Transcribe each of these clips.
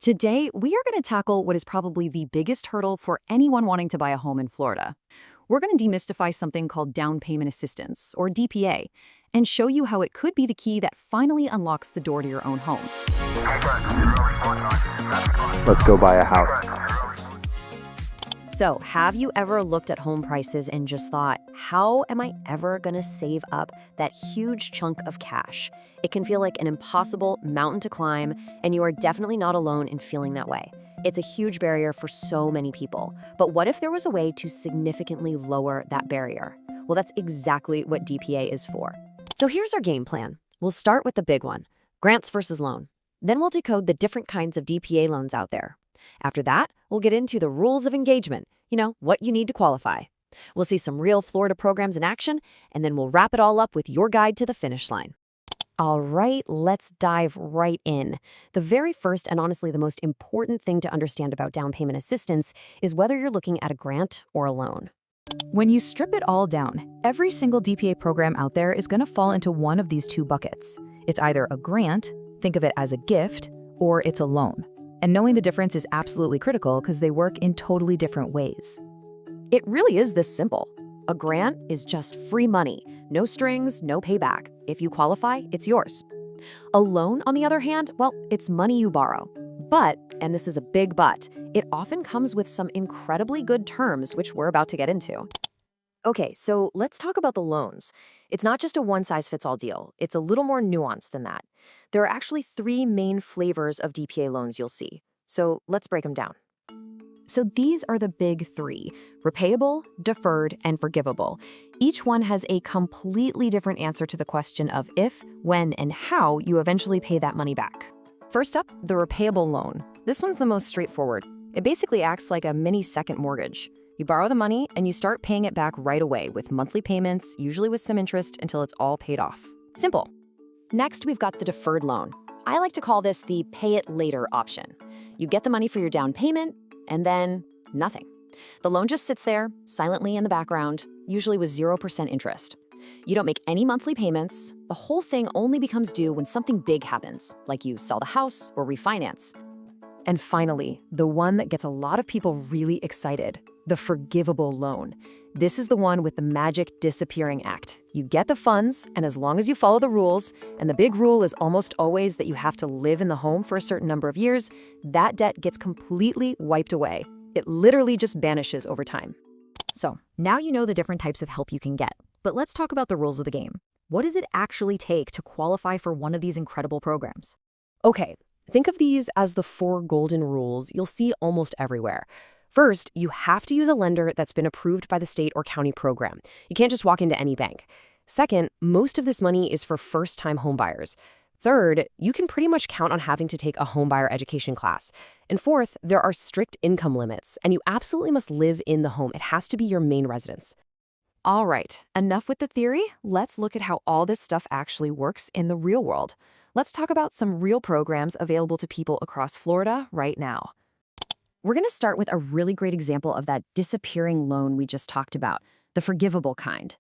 Today, we are going to tackle what is probably the biggest hurdle for anyone wanting to buy a home in Florida. We're going to demystify something called down payment assistance, or DPA, and show you how it could be the key that finally unlocks the door to your own home. Let's go buy a house. So, have you ever looked at home prices and just thought, how am I ever going to save up that huge chunk of cash? It can feel like an impossible mountain to climb, and you are definitely not alone in feeling that way. It's a huge barrier for so many people. But what if there was a way to significantly lower that barrier? Well, that's exactly what DPA is for. So here's our game plan. We'll start with the big one, grants versus loan. Then we'll decode the different kinds of DPA loans out there. After that, we'll get into the rules of engagement, what you need to qualify. We'll see some real Florida programs in action, and then we'll wrap it all up with your guide to the finish line. All right, let's dive right in. The very first and honestly the most important thing to understand about down payment assistance is whether you're looking at a grant or a loan. When you strip it all down, every single DPA program out there is going to fall into one of these two buckets. It's either a grant, think of it as a gift, or it's a loan. And knowing the difference is absolutely critical because they work in totally different ways. It really is this simple. A grant is just free money, no strings, no payback. If you qualify, it's yours. A loan, on the other hand, well, it's money you borrow. But, and this is a big but, it often comes with some incredibly good terms, which we're about to get into. Okay, so let's talk about the loans. It's not just a one-size-fits-all deal. It's a little more nuanced than that. There are actually three main flavors of DPA loans you'll see. So let's break them down. So these are the big three: repayable, deferred, and forgivable. Each one has a completely different answer to the question of if, when, and how you eventually pay that money back. First up, the repayable loan. This one's the most straightforward. It basically acts like a mini second mortgage. You borrow the money and you start paying it back right away with monthly payments, usually with some interest, until it's all paid off. Simple. Next, we've got the deferred loan. I like to call this the pay it later option. You get the money for your down payment, and then nothing. The loan just sits there, silently in the background, usually with 0% interest. You don't make any monthly payments. The whole thing only becomes due when something big happens, like you sell the house or refinance. And finally, the one that gets a lot of people really excited, the forgivable loan. This is the one with the magic disappearing act. You get the funds, and as long as you follow the rules, and the big rule is almost always that you have to live in the home for a certain number of years, that debt gets completely wiped away. It literally just vanishes over time. So, now you know the different types of help you can get. But let's talk about the rules of the game. What does it actually take to qualify for one of these incredible programs? Okay, think of these as the 4 golden rules you'll see almost everywhere. First, you have to use a lender that's been approved by the state or county program. You can't just walk into any bank. Second, most of this money is for first-time homebuyers. Third, you can pretty much count on having to take a homebuyer education class. And fourth, there are strict income limits, and you absolutely must live in the home. It has to be your main residence. All right, enough with the theory. Let's look at how all this stuff actually works in the real world. Let's talk about some real programs available to people across Florida right now. We're going to start with a really great example of that disappearing loan we just talked about, the forgivable kind.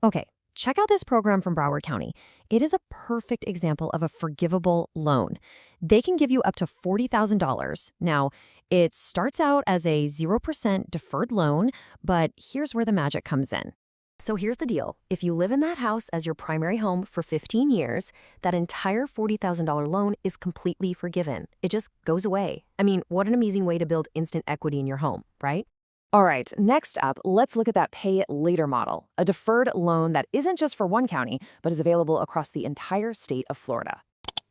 Okay, check out this program from Broward County. It is a perfect example of a forgivable loan. They can give you up to $40,000. Now, it starts out as a 0% deferred loan, but here's where the magic comes in. So here's the deal. If you live in that house as your primary home for 15 years, that entire $40,000 loan is completely forgiven. It just goes away. I mean, what an amazing way to build instant equity in your home, right? All right, next up, let's look at that pay it later model, a deferred loan that isn't just for one county, but is available across the entire state of Florida.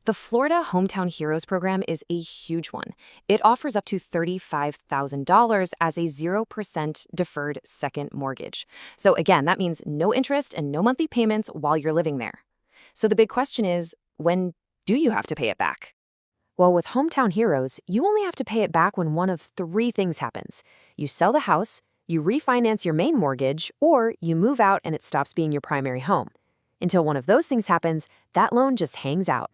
The Florida Hometown Heroes program is a huge one. It offers up to $35,000 as a 0% deferred second mortgage. So again, that means no interest and no monthly payments while you're living there. So the big question is, when do you have to pay it back? Well, with Hometown Heroes, you only have to pay it back when one of 3 things happens. You sell the house, you refinance your main mortgage, or you move out and it stops being your primary home. Until one of those things happens, that loan just hangs out.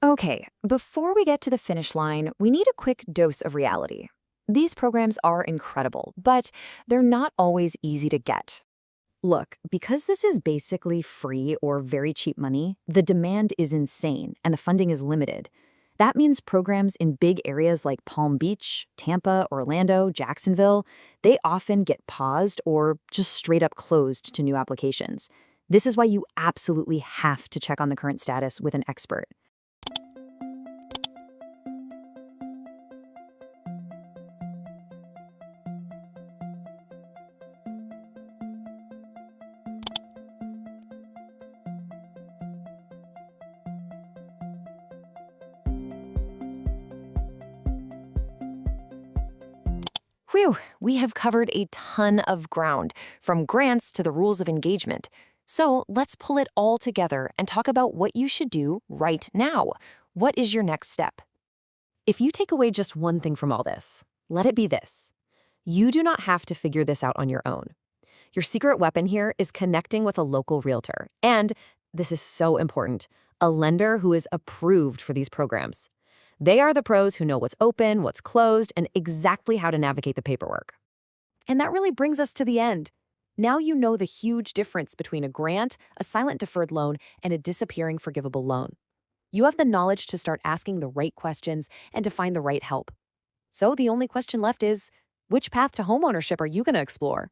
Okay, before we get to the finish line, we need a quick dose of reality. These programs are incredible, but they're not always easy to get. Look, because this is basically free or very cheap money, the demand is insane and the funding is limited. That means programs in big areas like Palm Beach, Tampa, Orlando, Jacksonville, they often get paused or just straight up closed to new applications. This is why you absolutely have to check on the current status with an expert. Whew, we have covered a ton of ground, from grants to the rules of engagement. So let's pull it all together and talk about what you should do right now. What is your next step? If you take away just one thing from all this, let it be this. You do not have to figure this out on your own. Your secret weapon here is connecting with a local realtor. And, this is so important, a lender who is approved for these programs. They are the pros who know what's open, what's closed, and exactly how to navigate the paperwork. And that really brings us to the end. Now you know the huge difference between a grant, a silent deferred loan, and a disappearing forgivable loan. You have the knowledge to start asking the right questions and to find the right help. So the only question left is, which path to homeownership are you going to explore?